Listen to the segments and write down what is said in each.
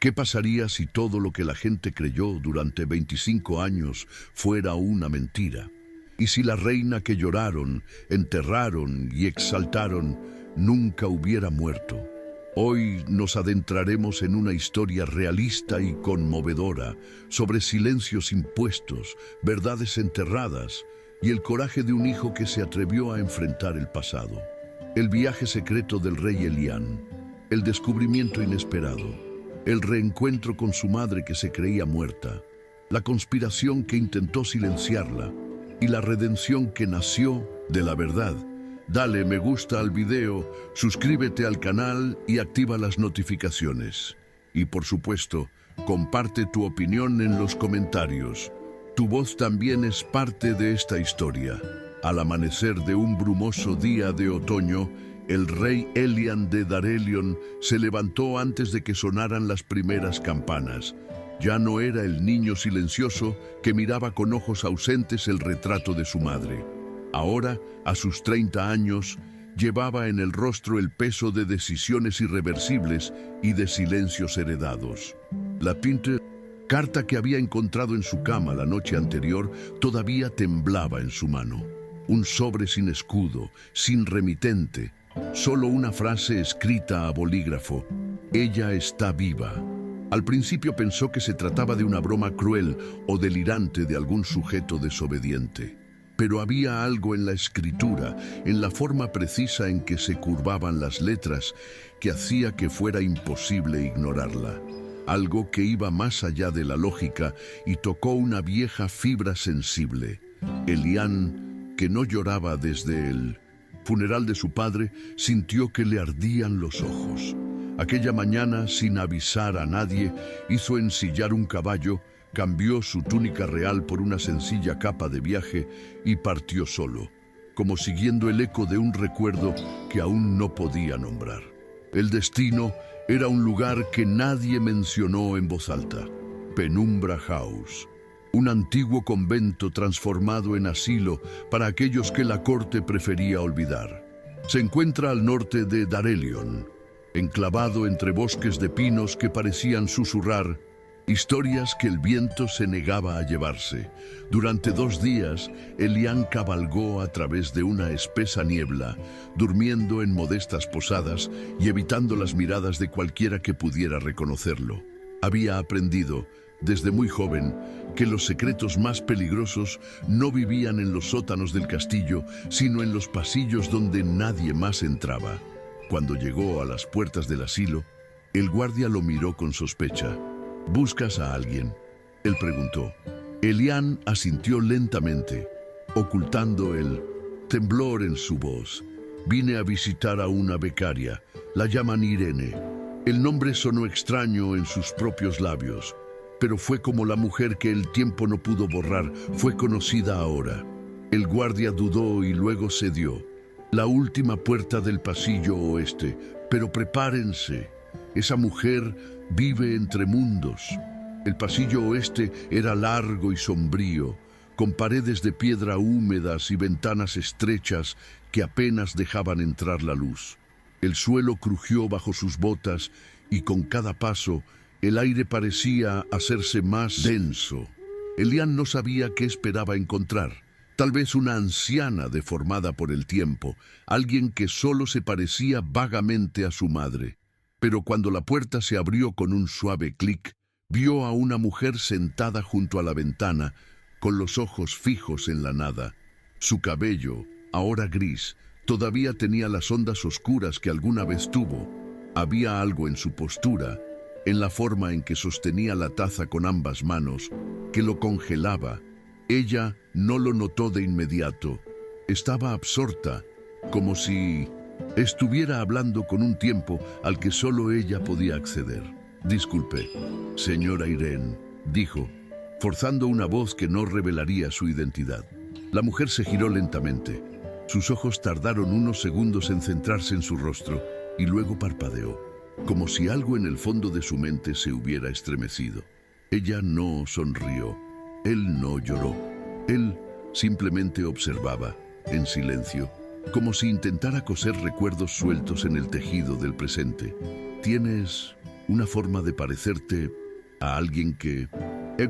¿Qué pasaría si todo lo que la gente creyó durante 25 años fuera una mentira? ¿Y si la reina que lloraron, enterraron y exaltaron nunca hubiera muerto? Hoy nos adentraremos en una historia realista y conmovedora sobre silencios impuestos, verdades enterradas y el coraje de un hijo que se atrevió a enfrentar el pasado. El viaje secreto del rey Elián, el descubrimiento inesperado, el reencuentro con su madre que se creía muerta, la conspiración que intentó silenciarla y la redención que nació de la verdad. Dale me gusta al video, suscríbete al canal y activa las notificaciones. Y por supuesto, comparte tu opinión en los comentarios. Tu voz también es parte de esta historia. Al amanecer de un brumoso día de otoño, el rey Elián de Darelion se levantó antes de que sonaran las primeras campanas. Ya no era el niño silencioso que miraba con ojos ausentes el retrato de su madre. Ahora, a sus 30 años, llevaba en el rostro el peso de decisiones irreversibles y de silencios heredados. La carta que había encontrado en su cama la noche anterior todavía temblaba en su mano. Un sobre sin escudo, sin remitente, solo una frase escrita a bolígrafo. Ella está viva. Al principio pensó que se trataba de una broma cruel o delirante de algún sujeto desobediente. Pero había algo en la escritura, en la forma precisa en que se curvaban las letras, que hacía que fuera imposible ignorarla. Algo que iba más allá de la lógica y tocó una vieja fibra sensible. Elián, que no lloraba desde el funeral de su padre, sintió que le ardían los ojos. Aquella mañana, sin avisar a nadie, hizo ensillar un caballo, cambió su túnica real por una sencilla capa de viaje y partió solo, como siguiendo el eco de un recuerdo que aún no podía nombrar. El destino era un lugar que nadie mencionó en voz alta: Penumbra House, un antiguo convento transformado en asilo para aquellos que la corte prefería olvidar. Se encuentra al norte de Darelion, enclavado entre bosques de pinos que parecían susurrar historias que el viento se negaba a llevarse. Durante 2 días, Elián cabalgó a través de una espesa niebla, durmiendo en modestas posadas y evitando las miradas de cualquiera que pudiera reconocerlo. Había aprendido, desde muy joven, que los secretos más peligrosos no vivían en los sótanos del castillo, sino en los pasillos donde nadie más entraba. Cuando llegó a las puertas del asilo, el guardia lo miró con sospecha. ¿Buscas a alguien?, él preguntó. Elián asintió lentamente, ocultando el temblor en su voz. Vine a visitar a una becaria. La llaman Irene. El nombre sonó extraño en sus propios labios, pero fue como la mujer que el tiempo no pudo borrar, fue conocida ahora. El guardia dudó y luego cedió. La última puerta del pasillo oeste, pero prepárense. Esa mujer vive entre mundos. El pasillo oeste era largo y sombrío, con paredes de piedra húmedas y ventanas estrechas que apenas dejaban entrar la luz. El suelo crujió bajo sus botas y con cada paso el aire parecía hacerse más denso. Elián no sabía qué esperaba encontrar. Tal vez una anciana deformada por el tiempo, alguien que solo se parecía vagamente a su madre. Pero cuando la puerta se abrió con un suave clic, vio a una mujer sentada junto a la ventana, con los ojos fijos en la nada. Su cabello, ahora gris, todavía tenía las ondas oscuras que alguna vez tuvo. Había algo en su postura, en la forma en que sostenía la taza con ambas manos, que lo congelaba. Ella no lo notó de inmediato. Estaba absorta, como si estuviera hablando con un tiempo al que solo ella podía acceder. Disculpe, señora Irene, dijo, forzando una voz que no revelaría su identidad. La mujer se giró lentamente. Sus ojos tardaron unos segundos en centrarse en su rostro y luego parpadeó, como si algo en el fondo de su mente se hubiera estremecido. Ella no sonrió. Él no lloró. Él simplemente observaba, en silencio, como si intentara coser recuerdos sueltos en el tejido del presente. ¿Tienes una forma de parecerte a alguien que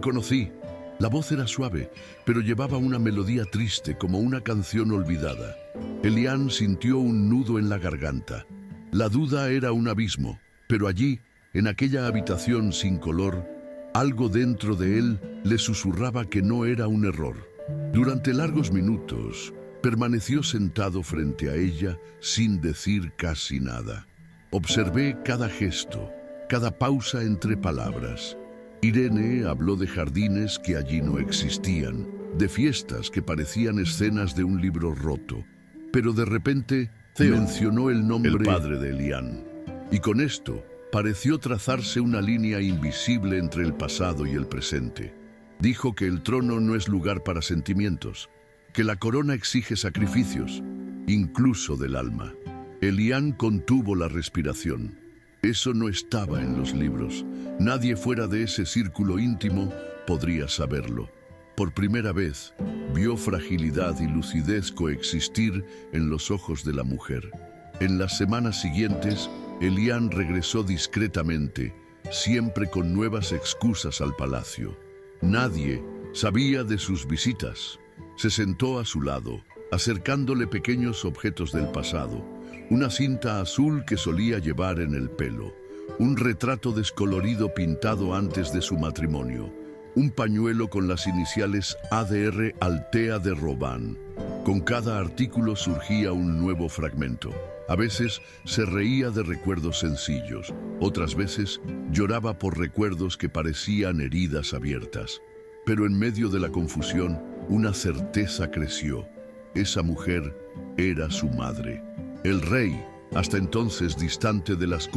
conocí. La voz era suave, pero llevaba una melodía triste como una canción olvidada. Elian sintió un nudo en la garganta. La duda era un abismo, pero allí, en aquella habitación sin color, algo dentro de él le susurraba que no era un error. Durante largos minutos, permaneció sentado frente a ella sin decir casi nada. Observé cada gesto, cada pausa entre palabras. Irene habló de jardines que allí no existían, de fiestas que parecían escenas de un libro roto. Pero de repente mencionó el nombre, el padre de Elian. Y con esto pareció trazarse una línea invisible entre el pasado y el presente. Dijo que el trono no es lugar para sentimientos, que la corona exige sacrificios, incluso del alma. Elian contuvo la respiración. Eso no estaba en los libros. Nadie fuera de ese círculo íntimo podría saberlo. Por primera vez, vio fragilidad y lucidez coexistir en los ojos de la mujer. En las semanas siguientes, Elian regresó discretamente, siempre con nuevas excusas al palacio. Nadie sabía de sus visitas. Se sentó a su lado, acercándole pequeños objetos del pasado. Una cinta azul que solía llevar en el pelo, un retrato descolorido pintado antes de su matrimonio, un pañuelo con las iniciales ADR Altea de Robán. Con cada artículo surgía un nuevo fragmento. A veces se reía de recuerdos sencillos, otras veces lloraba por recuerdos que parecían heridas abiertas. Pero en medio de la confusión, una certeza creció. Esa mujer era su madre. El rey, hasta entonces distante de las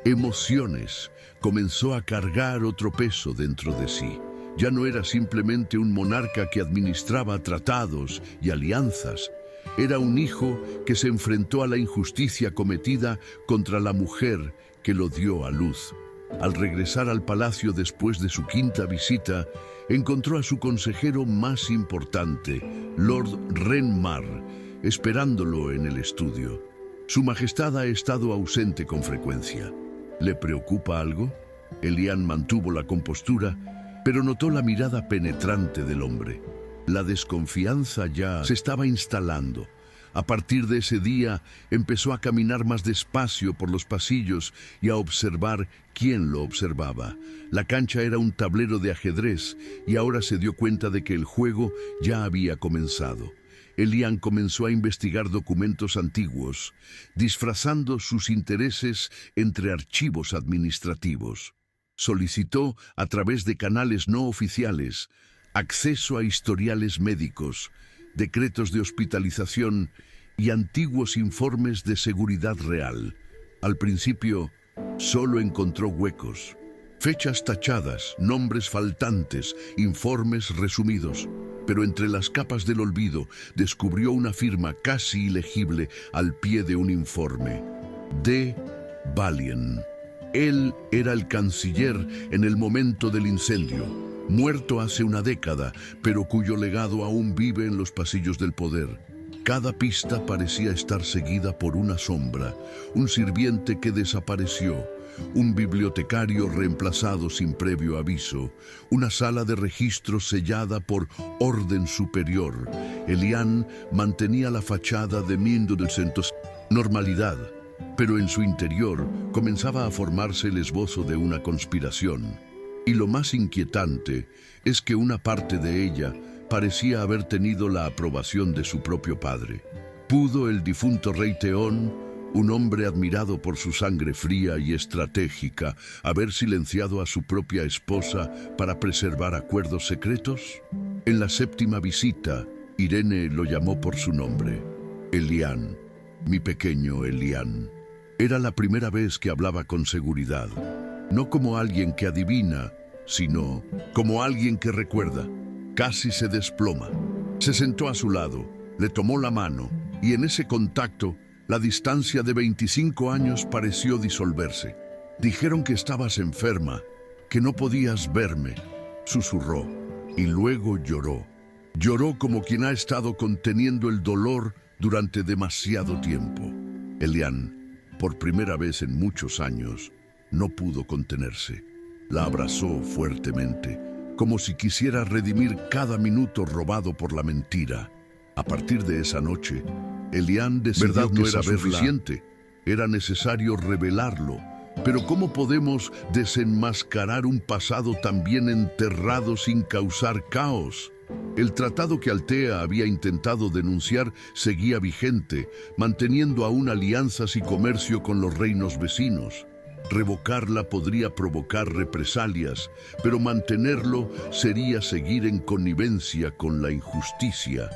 emociones, comenzó a cargar otro peso dentro de sí. Ya no era simplemente un monarca que administraba tratados y alianzas. Era un hijo que se enfrentó a la injusticia cometida contra la mujer que lo dio a luz. Al regresar al palacio después de su quinta visita, encontró a su consejero más importante, Lord Renmar, esperándolo en el estudio. Su Majestad ha estado ausente con frecuencia. ¿Le preocupa algo? Elian mantuvo la compostura, pero notó la mirada penetrante del hombre. La desconfianza ya se estaba instalando. A partir de ese día, empezó a caminar más despacio por los pasillos y a observar quién lo observaba. La cancha era un tablero de ajedrez y ahora se dio cuenta de que el juego ya había comenzado. Elian comenzó a investigar documentos antiguos, disfrazando sus intereses entre archivos administrativos. Solicitó, a través de canales no oficiales, acceso a historiales médicos, decretos de hospitalización y antiguos informes de seguridad real. Al principio, solo encontró huecos, fechas tachadas, nombres faltantes, informes resumidos. Pero entre las capas del olvido descubrió una firma casi ilegible al pie de un informe. D. Valien. Él era el canciller en el momento del incendio, muerto hace una década, pero cuyo legado aún vive en los pasillos del poder. Cada pista parecía estar seguida por una sombra, un sirviente que desapareció, un bibliotecario reemplazado sin previo aviso, una sala de registros sellada por orden superior. Elian mantenía la fachada de normalidad, pero en su interior comenzaba a formarse el esbozo de una conspiración. Y lo más inquietante es que una parte de ella parecía haber tenido la aprobación de su propio padre. ¿Pudo el difunto rey Teón, un hombre admirado por su sangre fría y estratégica, haber silenciado a su propia esposa para preservar acuerdos secretos? En la séptima visita, Irene lo llamó por su nombre. Elian, mi pequeño Elian. Era la primera vez que hablaba con seguridad, no como alguien que adivina, sino como alguien que recuerda. Casi se desploma. Se sentó a su lado, le tomó la mano, y en ese contacto, la distancia de 25 años pareció disolverse. Dijeron que estabas enferma, que no podías verme, susurró, y luego lloró. Lloró como quien ha estado conteniendo el dolor durante demasiado tiempo. Elian, por primera vez en muchos años, no pudo contenerse. La abrazó fuertemente, como si quisiera redimir cada minuto robado por la mentira. A partir de esa noche, Elian decidió que no era suficiente. Era necesario revelarlo. Pero ¿cómo podemos desenmascarar un pasado tan bien enterrado sin causar caos? El tratado que Altea había intentado denunciar seguía vigente, manteniendo aún alianzas y comercio con los reinos vecinos. Revocarla podría provocar represalias, pero mantenerlo sería seguir en connivencia con la injusticia.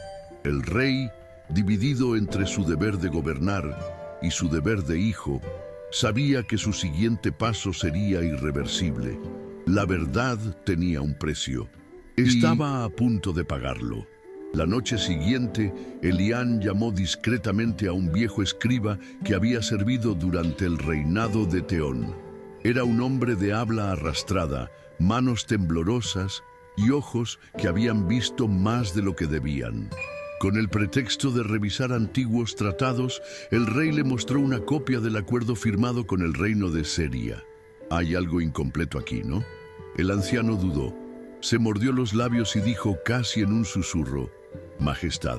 El rey, dividido entre su deber de gobernar y su deber de hijo, sabía que su siguiente paso sería irreversible. La verdad tenía un precio. Estaba a punto de pagarlo. La noche siguiente, Elian llamó discretamente a un viejo escriba que había servido durante el reinado de Teón. Era un hombre de habla arrastrada, manos temblorosas y ojos que habían visto más de lo que debían. Con el pretexto de revisar antiguos tratados, el rey le mostró una copia del acuerdo firmado con el reino de Seria. Hay algo incompleto aquí, ¿no? El anciano dudó. Se mordió los labios y dijo casi en un susurro: Majestad.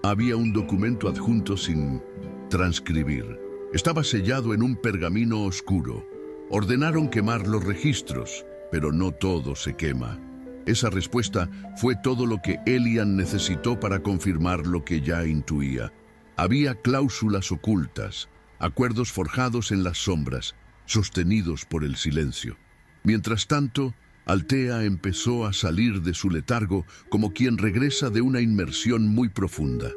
Había un documento adjunto sin transcribir. Estaba sellado en un pergamino oscuro. Ordenaron quemar los registros, pero no todo se quema. Esa respuesta fue todo lo que Elian necesitó para confirmar lo que ya intuía. Había cláusulas ocultas, acuerdos forjados en las sombras, sostenidos por el silencio. Mientras tanto, Altea empezó a salir de su letargo como quien regresa de una inmersión muy profunda.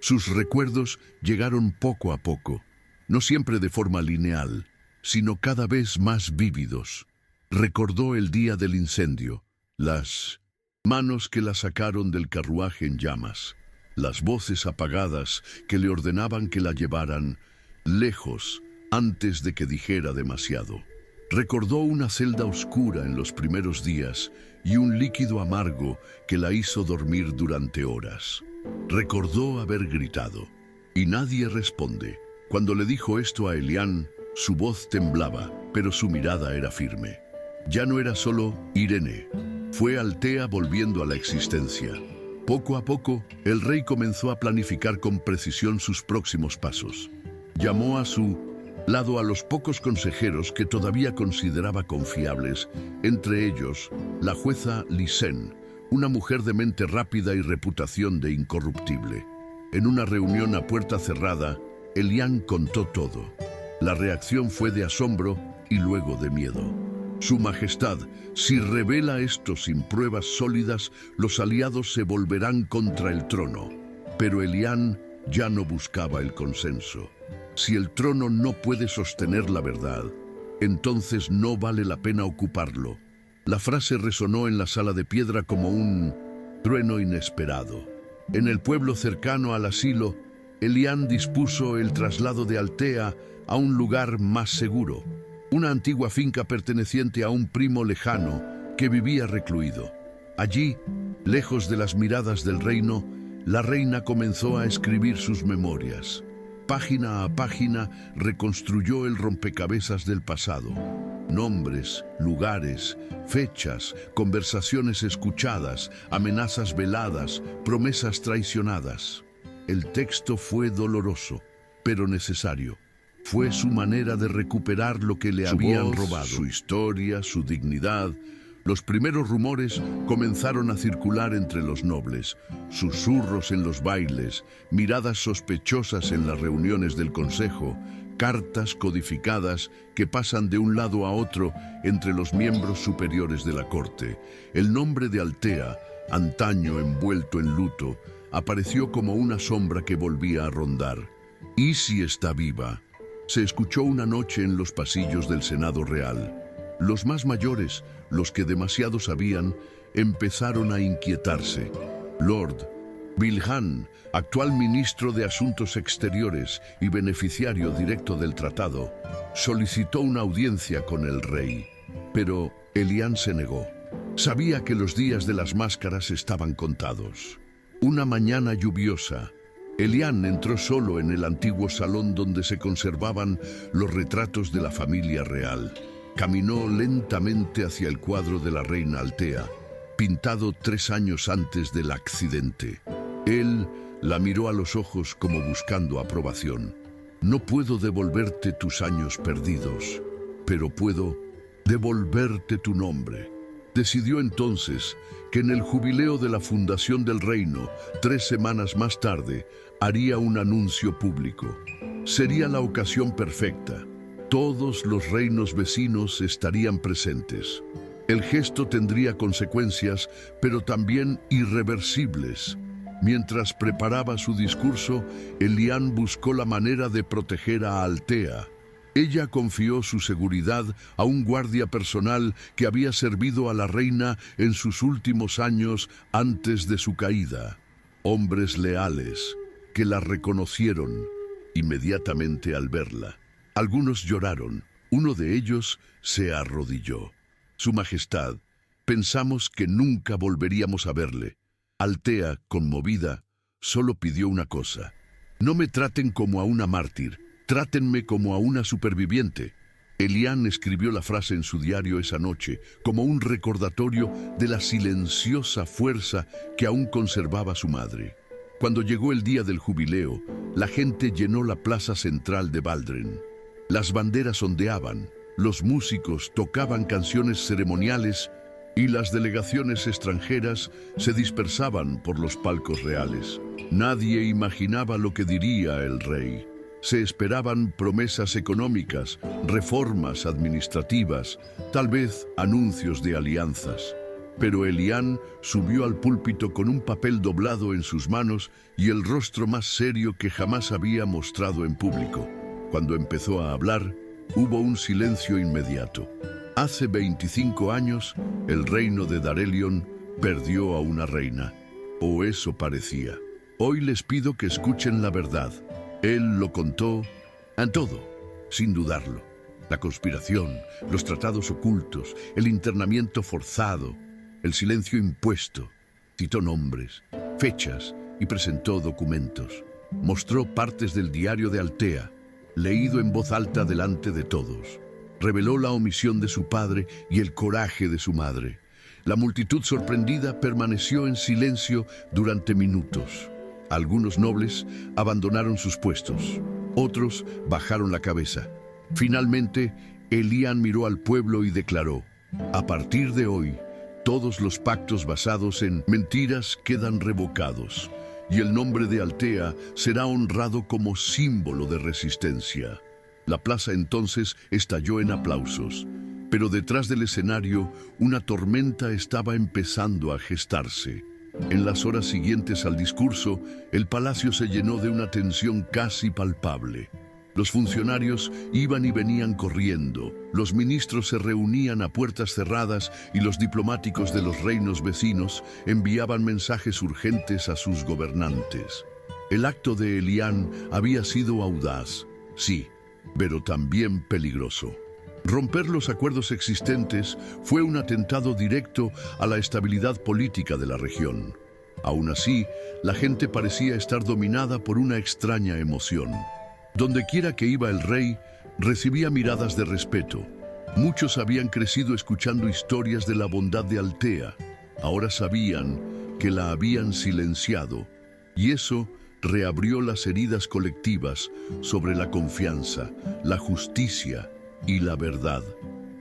Sus recuerdos llegaron poco a poco, no siempre de forma lineal, sino cada vez más vívidos. Recordó el día del incendio, las manos que la sacaron del carruaje en llamas, las voces apagadas que le ordenaban que la llevaran lejos antes de que dijera demasiado. Recordó una celda oscura en los primeros días y un líquido amargo que la hizo dormir durante horas. Recordó haber gritado, y nadie responde. Cuando le dijo esto a Elian, su voz temblaba, pero su mirada era firme. Ya no era solo Irene, fue Altea volviendo a la existencia. Poco a poco, el rey comenzó a planificar con precisión sus próximos pasos. Llamó a su lado a los pocos consejeros que todavía consideraba confiables, entre ellos la jueza Lysen, una mujer de mente rápida y reputación de incorruptible. En una reunión a puerta cerrada, Elian contó todo. La reacción fue de asombro y luego de miedo. Su Majestad, si revela esto sin pruebas sólidas, los aliados se volverán contra el trono. Pero Elian ya no buscaba el consenso. Si el trono no puede sostener la verdad, entonces no vale la pena ocuparlo. La frase resonó en la sala de piedra como un trueno inesperado. En el pueblo cercano al asilo, Elian dispuso el traslado de Altea a un lugar más seguro, una antigua finca perteneciente a un primo lejano que vivía recluido. Allí, lejos de las miradas del reino, la reina comenzó a escribir sus memorias. Página a página reconstruyó el rompecabezas del pasado. Nombres, lugares, fechas, conversaciones escuchadas, amenazas veladas, promesas traicionadas. El texto fue doloroso, pero necesario. Fue su manera de recuperar lo que le habían robado. Su historia, su dignidad. Los primeros rumores comenzaron a circular entre los nobles, susurros en los bailes, miradas sospechosas en las reuniones del consejo, cartas codificadas que pasan de un lado a otro entre los miembros superiores de la corte. El nombre de Altea, antaño envuelto en luto, apareció como una sombra que volvía a rondar. ¿Y si está viva? Se escuchó una noche en los pasillos del Senado Real. Los más mayores, los que demasiado sabían, empezaron a inquietarse. Lord Bilhan, actual ministro de Asuntos Exteriores y beneficiario directo del tratado, solicitó una audiencia con el rey, pero Elian se negó. Sabía que los días de las máscaras estaban contados. Una mañana lluviosa, Elian entró solo en el antiguo salón donde se conservaban los retratos de la familia real. Caminó lentamente hacia el cuadro de la reina Altea, pintado 3 años antes del accidente. Él la miró a los ojos como buscando aprobación. No puedo devolverte tus años perdidos, pero puedo devolverte tu nombre. Decidió entonces que en el jubileo de la fundación del reino, 3 semanas más tarde, haría un anuncio público. Sería la ocasión perfecta. Todos los reinos vecinos estarían presentes. El gesto tendría consecuencias, pero también irreversibles. Mientras preparaba su discurso, Elian buscó la manera de proteger a Altea. Ella confió su seguridad a un guardia personal que había servido a la reina en sus últimos años antes de su caída. Hombres leales que la reconocieron inmediatamente al verla. Algunos lloraron. Uno de ellos se arrodilló. Su Majestad, pensamos que nunca volveríamos a verle. Altea, conmovida, solo pidió una cosa. No me traten como a una mártir, trátenme como a una superviviente. Elian escribió la frase en su diario esa noche, como un recordatorio de la silenciosa fuerza que aún conservaba su madre. Cuando llegó el día del jubileo, la gente llenó la plaza central de Baldren. Las banderas ondeaban, los músicos tocaban canciones ceremoniales y las delegaciones extranjeras se dispersaban por los palcos reales. Nadie imaginaba lo que diría el rey. Se esperaban promesas económicas, reformas administrativas, tal vez anuncios de alianzas. Pero Elian subió al púlpito con un papel doblado en sus manos y el rostro más serio que jamás había mostrado en público. Cuando empezó a hablar, hubo un silencio inmediato. Hace 25 años, el reino de Darelion perdió a una reina, o eso parecía. Hoy les pido que escuchen la verdad. Él lo contó en todo, sin dudarlo. La conspiración, los tratados ocultos, el internamiento forzado, el silencio impuesto. Citó nombres, fechas y presentó documentos. Mostró partes del diario de Altea, leído en voz alta delante de todos. Reveló la omisión de su padre y el coraje de su madre. La multitud sorprendida permaneció en silencio durante minutos. Algunos nobles abandonaron sus puestos, otros bajaron la cabeza. Finalmente, Elian miró al pueblo y declaró: a partir de hoy, todos los pactos basados en mentiras quedan revocados, y el nombre de Altea será honrado como símbolo de resistencia. La plaza entonces estalló en aplausos, pero detrás del escenario una tormenta estaba empezando a gestarse. En las horas siguientes al discurso, el palacio se llenó de una tensión casi palpable. Los funcionarios iban y venían corriendo, los ministros se reunían a puertas cerradas y los diplomáticos de los reinos vecinos enviaban mensajes urgentes a sus gobernantes. El acto de Elian había sido audaz, sí, pero también peligroso. Romper los acuerdos existentes fue un atentado directo a la estabilidad política de la región. Aún así, la gente parecía estar dominada por una extraña emoción. Dondequiera que iba el rey, recibía miradas de respeto. Muchos habían crecido escuchando historias de la bondad de Altea. Ahora sabían que la habían silenciado, y eso reabrió las heridas colectivas sobre la confianza, la justicia y la verdad.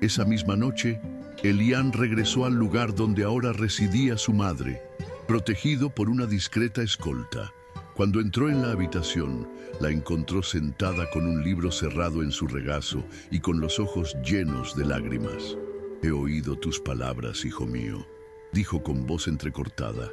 Esa misma noche, Elian regresó al lugar donde ahora residía su madre, protegido por una discreta escolta. Cuando entró en la habitación, la encontró sentada con un libro cerrado en su regazo y con los ojos llenos de lágrimas. «He oído tus palabras, hijo mío», dijo con voz entrecortada.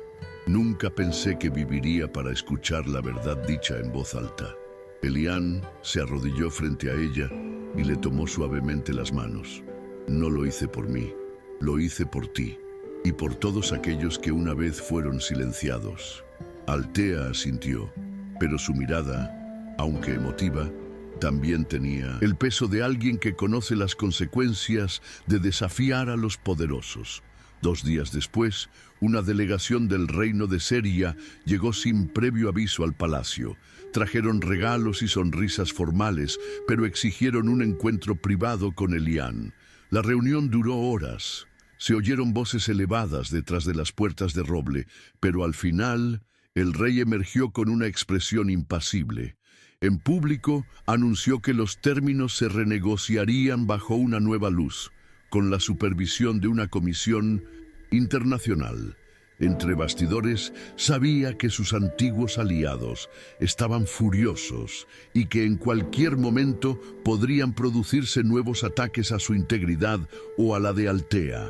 «Nunca pensé que viviría para escuchar la verdad dicha en voz alta». Elian se arrodilló frente a ella y le tomó suavemente las manos. «No lo hice por mí, lo hice por ti y por todos aquellos que una vez fueron silenciados». Altea asintió, pero su mirada, aunque emotiva, también tenía el peso de alguien que conoce las consecuencias de desafiar a los poderosos. 2 días después, una delegación del reino de Seria llegó sin previo aviso al palacio. Trajeron regalos y sonrisas formales, pero exigieron un encuentro privado con Elian. La reunión duró horas. Se oyeron voces elevadas detrás de las puertas de roble, pero al final el rey emergió con una expresión impasible. En público anunció que los términos se renegociarían bajo una nueva luz, con la supervisión de una comisión internacional. Entre bastidores, sabía que sus antiguos aliados estaban furiosos y que en cualquier momento podrían producirse nuevos ataques a su integridad o a la de Altea.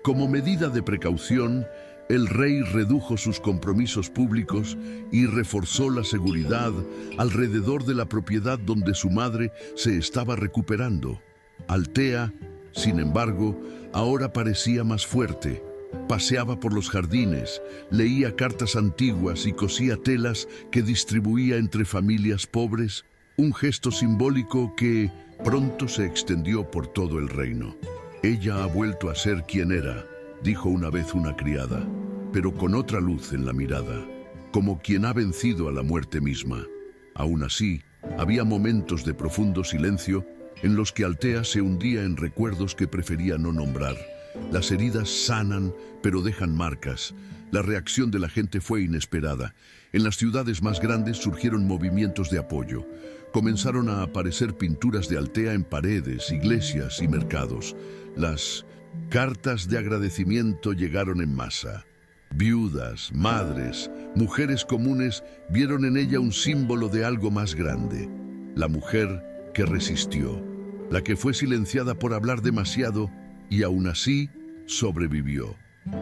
Como medida de precaución, el rey redujo sus compromisos públicos y reforzó la seguridad alrededor de la propiedad donde su madre se estaba recuperando. Altea, sin embargo, ahora parecía más fuerte. Paseaba por los jardines, leía cartas antiguas y cosía telas que distribuía entre familias pobres, un gesto simbólico que pronto se extendió por todo el reino. «Ella ha vuelto a ser quien era», dijo una vez una criada, pero con otra luz en la mirada, como quien ha vencido a la muerte misma. Aún así, había momentos de profundo silencio en los que Altea se hundía en recuerdos que prefería no nombrar. Las heridas sanan, pero dejan marcas. La reacción de la gente fue inesperada. En las ciudades más grandes surgieron movimientos de apoyo. Comenzaron a aparecer pinturas de Altea en paredes, iglesias y mercados. Las cartas de agradecimiento llegaron en masa. Viudas, madres, mujeres comunes vieron en ella un símbolo de algo más grande. La mujer que resistió, la que fue silenciada por hablar demasiado y aún así sobrevivió.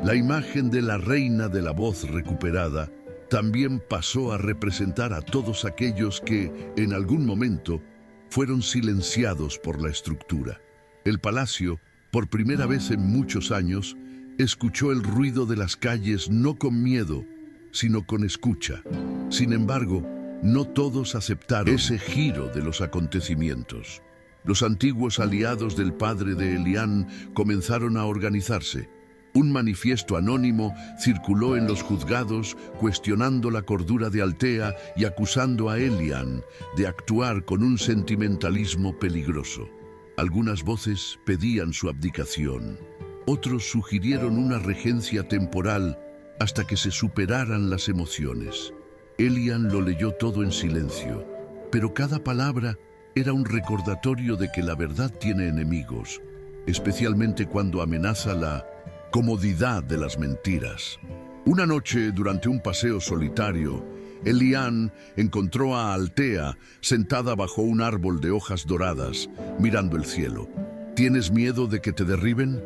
La imagen de la reina de la voz recuperada también pasó a representar a todos aquellos que, en algún momento, fueron silenciados por la estructura. El palacio, por primera vez en muchos años, escuchó el ruido de las calles no con miedo, sino con escucha. Sin embargo, no todos aceptaron ese giro de los acontecimientos. Los antiguos aliados del padre de Elián comenzaron a organizarse. Un manifiesto anónimo circuló en los juzgados cuestionando la cordura de Altea y acusando a Elián de actuar con un sentimentalismo peligroso. Algunas voces pedían su abdicación. Otros sugirieron una regencia temporal hasta que se superaran las emociones. Elián lo leyó todo en silencio, pero cada palabra era un recordatorio de que la verdad tiene enemigos, especialmente cuando amenaza la comodidad de las mentiras. Una noche, durante un paseo solitario, Elián encontró a Altea sentada bajo un árbol de hojas doradas, mirando el cielo. «¿Tienes miedo de que te derriben?»,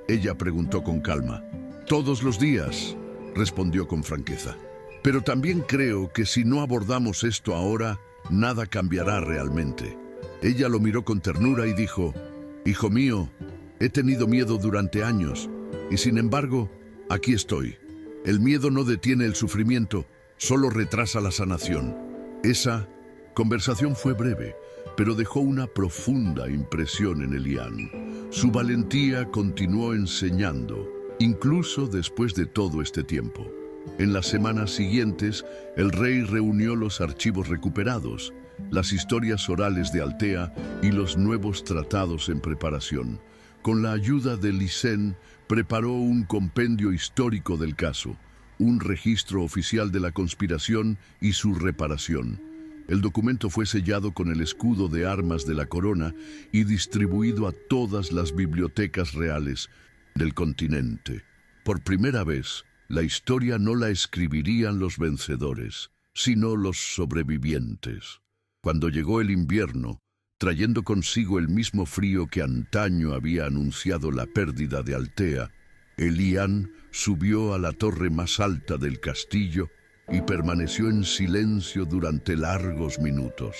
ella preguntó con calma. «Todos los días», respondió con franqueza. «Pero también creo que si no abordamos esto ahora, nada cambiará realmente». Ella lo miró con ternura y dijo: «Hijo mío, he tenido miedo durante años, y sin embargo, aquí estoy. El miedo no detiene el sufrimiento, solo retrasa la sanación». Esa conversación fue breve, pero dejó una profunda impresión en Elián. Su valentía continuó enseñando, incluso después de todo este tiempo. En las semanas siguientes, el rey reunió los archivos recuperados, las historias orales de Altea y los nuevos tratados en preparación. Con la ayuda de Lisen, preparó un compendio histórico del caso, un registro oficial de la conspiración y su reparación. El documento fue sellado con el escudo de armas de la corona y distribuido a todas las bibliotecas reales del continente. Por primera vez, la historia no la escribirían los vencedores, sino los sobrevivientes. Cuando llegó el invierno, trayendo consigo el mismo frío que antaño había anunciado la pérdida de Altea, Elián subió a la torre más alta del castillo y permaneció en silencio durante largos minutos.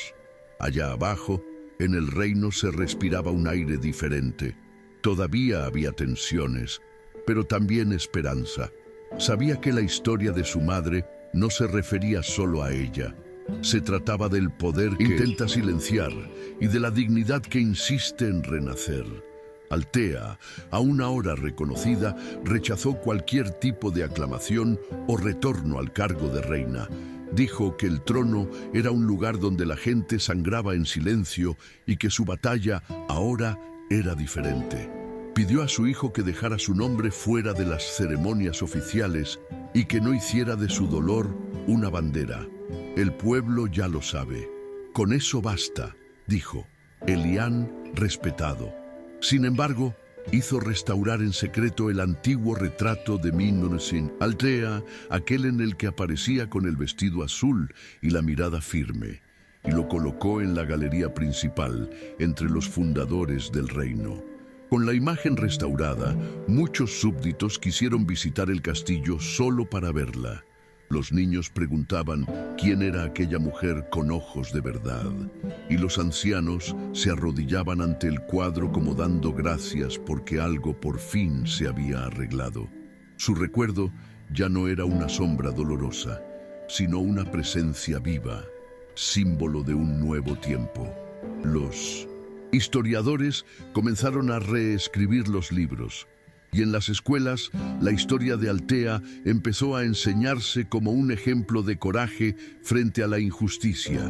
Allá abajo, en el reino se respiraba un aire diferente. Todavía había tensiones, pero también esperanza. Sabía que la historia de su madre no se refería solo a ella. Se trataba del poder que intenta silenciar y de la dignidad que insiste en renacer. Altea, aún ahora reconocida, rechazó cualquier tipo de aclamación o retorno al cargo de reina. Dijo que el trono era un lugar donde la gente sangraba en silencio y que su batalla ahora era diferente. Pidió a su hijo que dejara su nombre fuera de las ceremonias oficiales y que no hiciera de su dolor una bandera. El pueblo ya lo sabe. Con eso basta, dijo. Elián, respetado. Sin embargo, hizo restaurar en secreto el antiguo retrato de Minnosin Altea, aquel en el que aparecía con el vestido azul y la mirada firme, y lo colocó en la galería principal, entre los fundadores del reino. Con la imagen restaurada, muchos súbditos quisieron visitar el castillo solo para verla. Los niños preguntaban quién era aquella mujer con ojos de verdad, y los ancianos se arrodillaban ante el cuadro como dando gracias porque algo por fin se había arreglado. Su recuerdo ya no era una sombra dolorosa, sino una presencia viva, símbolo de un nuevo tiempo. Los historiadores comenzaron a reescribir los libros, y en las escuelas la historia de Altea empezó a enseñarse como un ejemplo de coraje frente a la injusticia,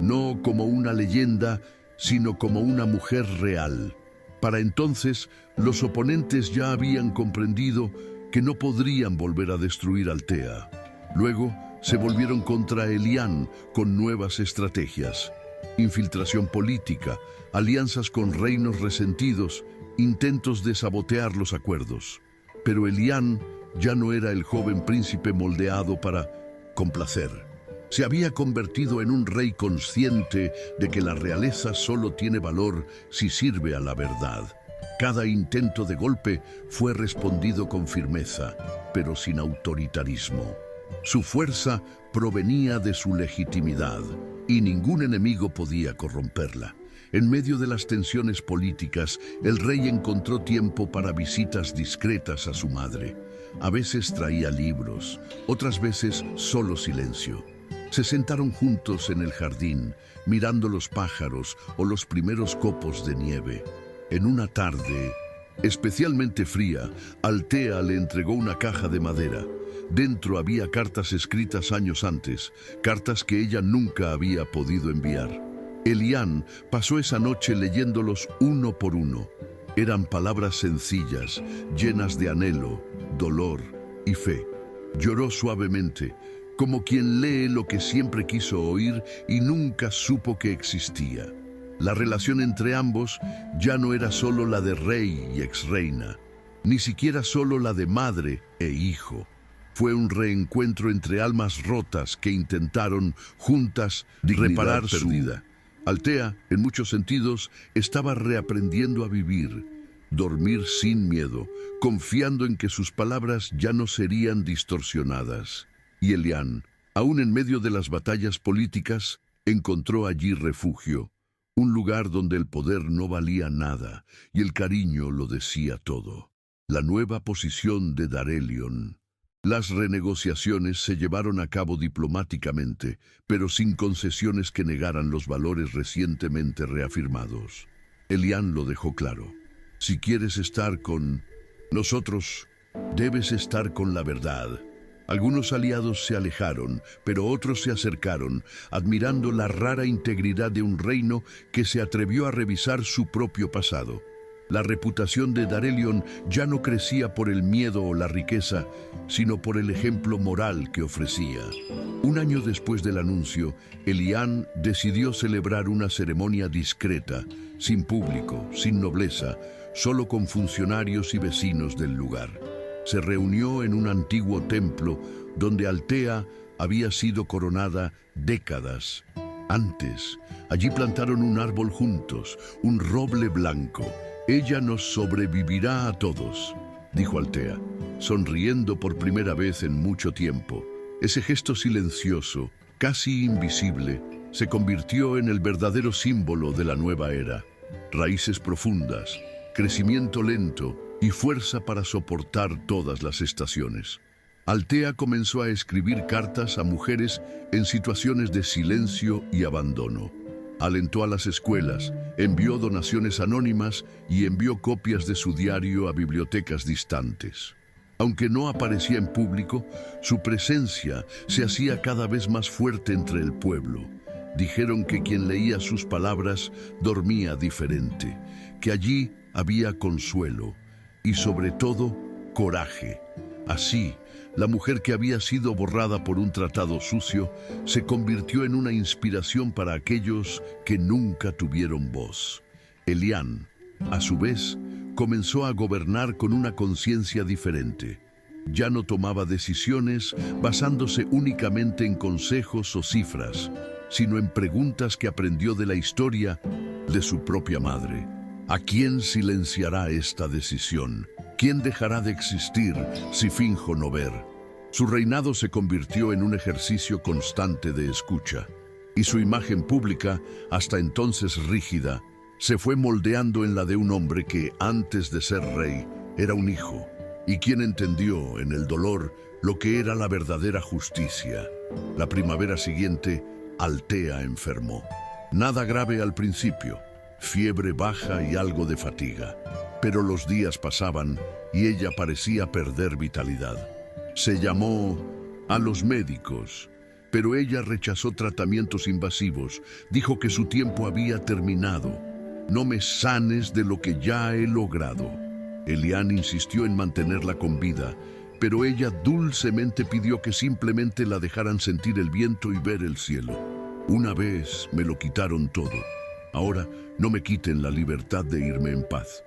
no como una leyenda, sino como una mujer real. Para entonces, los oponentes ya habían comprendido que no podrían volver a destruir Altea. Luego, se volvieron contra Elián con nuevas estrategias: infiltración política, alianzas con reinos resentidos, intentos de sabotear los acuerdos. Pero Elián ya no era el joven príncipe moldeado para complacer. Se había convertido en un rey consciente de que la realeza solo tiene valor si sirve a la verdad. Cada intento de golpe fue respondido con firmeza, pero sin autoritarismo. Su fuerza provenía de su legitimidad, y ningún enemigo podía corromperla. En medio de las tensiones políticas, el rey encontró tiempo para visitas discretas a su madre. A veces traía libros, otras veces solo silencio. Se sentaron juntos en el jardín, mirando los pájaros o los primeros copos de nieve. En una tarde especialmente fría, Altea le entregó una caja de madera. Dentro había cartas escritas años antes, cartas que ella nunca había podido enviar. Elián pasó esa noche leyéndolos uno por uno. Eran palabras sencillas, llenas de anhelo, dolor y fe. Lloró suavemente, como quien lee lo que siempre quiso oír y nunca supo que existía. La relación entre ambos ya no era solo la de rey y exreina, ni siquiera solo la de madre e hijo. Fue un reencuentro entre almas rotas que intentaron juntas reparar su vida. Altea, en muchos sentidos, estaba reaprendiendo a vivir, dormir sin miedo, confiando en que sus palabras ya no serían distorsionadas. Y Elián, aún en medio de las batallas políticas, encontró allí refugio, un lugar donde el poder no valía nada y el cariño lo decía todo. La nueva posición de Darelion. Las renegociaciones se llevaron a cabo diplomáticamente, pero sin concesiones que negaran los valores recientemente reafirmados. Elián lo dejó claro. Si quieres estar con nosotros, debes estar con la verdad. Algunos aliados se alejaron, pero otros se acercaron, admirando la rara integridad de un reino que se atrevió a revisar su propio pasado. La reputación de Darelion ya no crecía por el miedo o la riqueza, sino por el ejemplo moral que ofrecía. Un año después del anuncio, Elián decidió celebrar una ceremonia discreta, sin público, sin nobleza, solo con funcionarios y vecinos del lugar. Se reunió en un antiguo templo donde Altea había sido coronada décadas antes. Allí plantaron un árbol juntos, un roble blanco. «Ella nos sobrevivirá a todos», dijo Altea, sonriendo por primera vez en mucho tiempo. Ese gesto silencioso, casi invisible, se convirtió en el verdadero símbolo de la nueva era. Raíces profundas, crecimiento lento y fuerza para soportar todas las estaciones. Altea comenzó a escribir cartas a mujeres en situaciones de silencio y abandono. Alentó a las escuelas, envió donaciones anónimas y envió copias de su diario a bibliotecas distantes. Aunque no aparecía en público, su presencia se hacía cada vez más fuerte entre el pueblo. Dijeron que quien leía sus palabras dormía diferente, que allí había consuelo, y sobre todo, coraje. Así, la mujer que había sido borrada por un tratado sucio se convirtió en una inspiración para aquellos que nunca tuvieron voz. Elián, a su vez, comenzó a gobernar con una conciencia diferente. Ya no tomaba decisiones basándose únicamente en consejos o cifras, sino en preguntas que aprendió de la historia de su propia madre. ¿A quién silenciará esta decisión? ¿Quién dejará de existir si finjo no ver? Su reinado se convirtió en un ejercicio constante de escucha, y su imagen pública, hasta entonces rígida, se fue moldeando en la de un hombre que, antes de ser rey, era un hijo, y quien entendió en el dolor lo que era la verdadera justicia. La primavera siguiente, Altea enfermó. Nada grave al principio, fiebre baja y algo de fatiga. Pero los días pasaban y ella parecía perder vitalidad. Se llamó a los médicos, pero ella rechazó tratamientos invasivos. Dijo que su tiempo había terminado. No me sanes de lo que ya he logrado. Elián insistió en mantenerla con vida, pero ella dulcemente pidió que simplemente la dejaran sentir el viento y ver el cielo. Una vez me lo quitaron todo. Ahora no me quiten la libertad de irme en paz.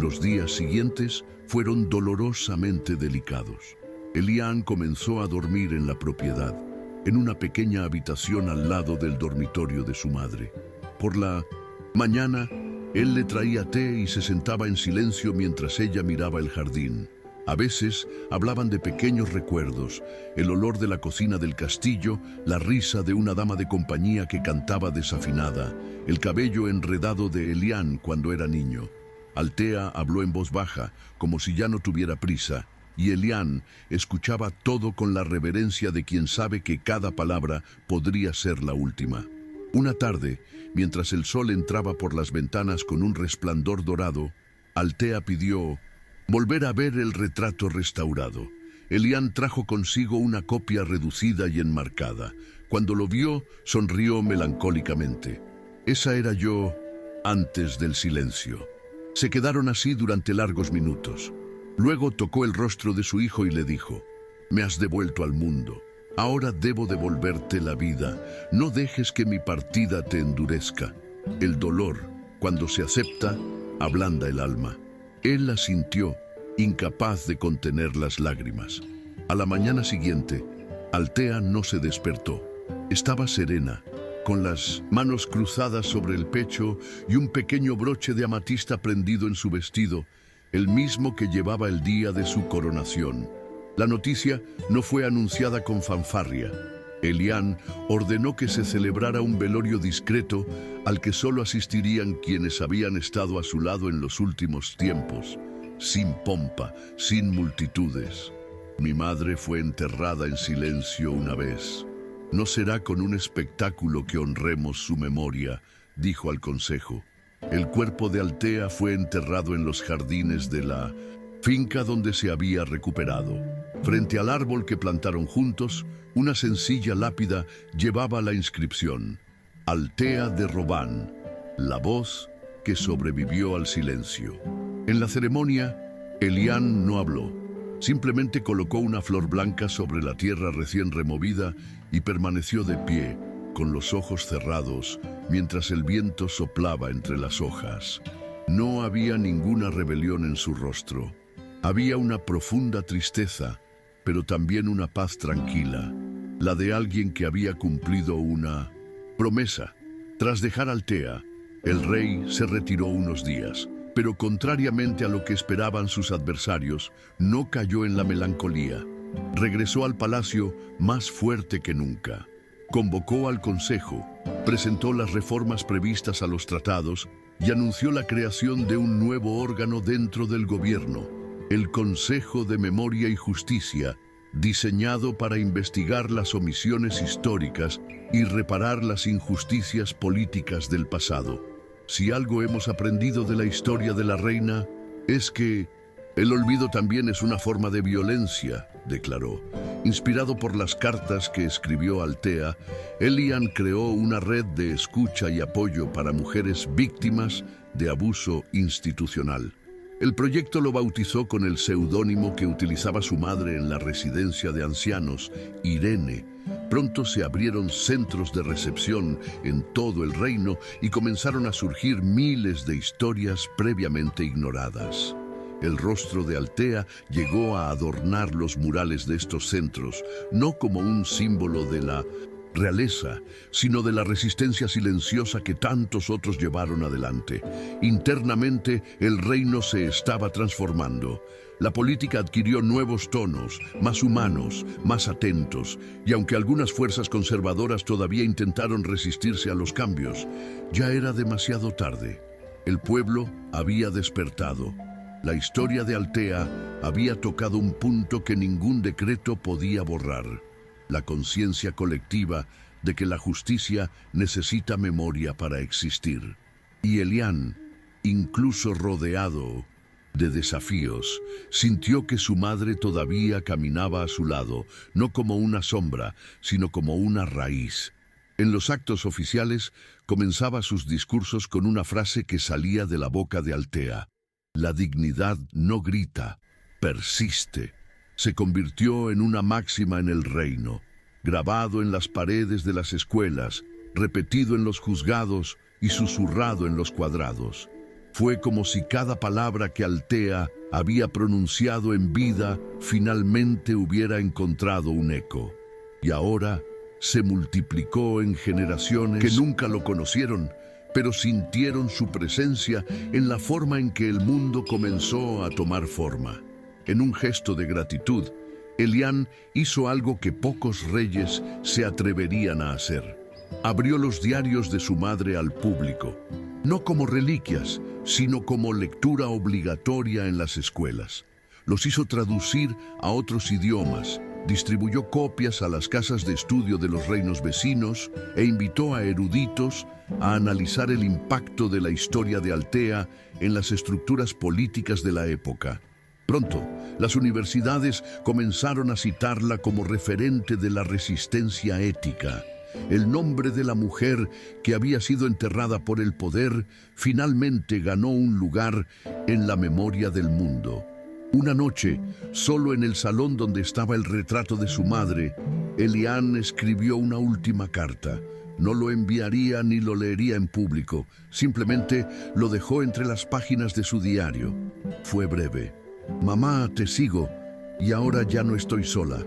Los días siguientes fueron dolorosamente delicados. Elián comenzó a dormir en la propiedad, en una pequeña habitación al lado del dormitorio de su madre. Por la mañana, él le traía té y se sentaba en silencio mientras ella miraba el jardín. A veces hablaban de pequeños recuerdos, el olor de la cocina del castillo, la risa de una dama de compañía que cantaba desafinada, el cabello enredado de Elián cuando era niño. Altea habló en voz baja, como si ya no tuviera prisa, y Elián escuchaba todo con la reverencia de quien sabe que cada palabra podría ser la última. Una tarde, mientras el sol entraba por las ventanas con un resplandor dorado, Altea pidió volver a ver el retrato restaurado. Elián trajo consigo una copia reducida y enmarcada. Cuando lo vio, sonrió melancólicamente. Esa era yo antes del silencio. Se quedaron así durante largos minutos. Luego tocó el rostro de su hijo y le dijo: «Me has devuelto al mundo. Ahora debo devolverte la vida. No dejes que mi partida te endurezca. El dolor, cuando se acepta, ablanda el alma». Él asintió, incapaz de contener las lágrimas. A la mañana siguiente, Altea no se despertó. Estaba serena, con las manos cruzadas sobre el pecho y un pequeño broche de amatista prendido en su vestido, el mismo que llevaba el día de su coronación. La noticia no fue anunciada con fanfarria. Elián ordenó que se celebrara un velorio discreto al que solo asistirían quienes habían estado a su lado en los últimos tiempos, sin pompa, sin multitudes. Mi madre fue enterrada en silencio una vez. No será con un espectáculo que honremos su memoria, dijo al consejo. El cuerpo de Altea fue enterrado en los jardines de la finca donde se había recuperado. Frente al árbol que plantaron juntos, una sencilla lápida llevaba la inscripción: Altea de Robán, la voz que sobrevivió al silencio. En la ceremonia, Elián no habló. Simplemente colocó una flor blanca sobre la tierra recién removida y permaneció de pie, con los ojos cerrados, mientras el viento soplaba entre las hojas. No había ninguna rebelión en su rostro. Había una profunda tristeza, pero también una paz tranquila, la de alguien que había cumplido una promesa. Tras dejar Altea, el rey se retiró unos días, pero contrariamente a lo que esperaban sus adversarios, no cayó en la melancolía. Regresó al palacio más fuerte que nunca. Convocó al consejo, presentó las reformas previstas a los tratados y anunció la creación de un nuevo órgano dentro del gobierno, el Consejo de Memoria y Justicia, diseñado para investigar las omisiones históricas y reparar las injusticias políticas del pasado. Si algo hemos aprendido de la historia de la reina, es que el olvido también es una forma de violencia, declaró. Inspirado por las cartas que escribió Altea, Elián creó una red de escucha y apoyo para mujeres víctimas de abuso institucional. El proyecto lo bautizó con el seudónimo que utilizaba su madre en la residencia de ancianos, Irene. Pronto se abrieron centros de recepción en todo el reino y comenzaron a surgir miles de historias previamente ignoradas. El rostro de Altea llegó a adornar los murales de estos centros, no como un símbolo de la realeza, sino de la resistencia silenciosa que tantos otros llevaron adelante. Internamente, el reino se estaba transformando. La política adquirió nuevos tonos, más humanos, más atentos, y aunque algunas fuerzas conservadoras todavía intentaron resistirse a los cambios, ya era demasiado tarde. El pueblo había despertado. La historia de Altea había tocado un punto que ningún decreto podía borrar: la conciencia colectiva de que la justicia necesita memoria para existir. Y Elian, incluso rodeado de desafíos, sintió que su madre todavía caminaba a su lado, no como una sombra, sino como una raíz. En los actos oficiales, comenzaba sus discursos con una frase que salía de la boca de Altea: la dignidad no grita, persiste. Se convirtió en una máxima en el reino, grabado en las paredes de las escuelas, repetido en los juzgados y susurrado en los cuadrados. Fue como si cada palabra que Altea había pronunciado en vida finalmente hubiera encontrado un eco. Y ahora se multiplicó en generaciones que nunca lo conocieron, pero sintieron su presencia en la forma en que el mundo comenzó a tomar forma. En un gesto de gratitud, Elian hizo algo que pocos reyes se atreverían a hacer. Abrió los diarios de su madre al público, no como reliquias, sino como lectura obligatoria en las escuelas. Los hizo traducir a otros idiomas, distribuyó copias a las casas de estudio de los reinos vecinos e invitó a eruditos a analizar el impacto de la historia de Altea en las estructuras políticas de la época. Pronto, las universidades comenzaron a citarla como referente de la resistencia ética. El nombre de la mujer que había sido enterrada por el poder finalmente ganó un lugar en la memoria del mundo. Una noche, solo en el salón donde estaba el retrato de su madre, Elian escribió una última carta. No lo enviaría ni lo leería en público, simplemente lo dejó entre las páginas de su diario. Fue breve. Mamá, te sigo, y ahora ya no estoy sola.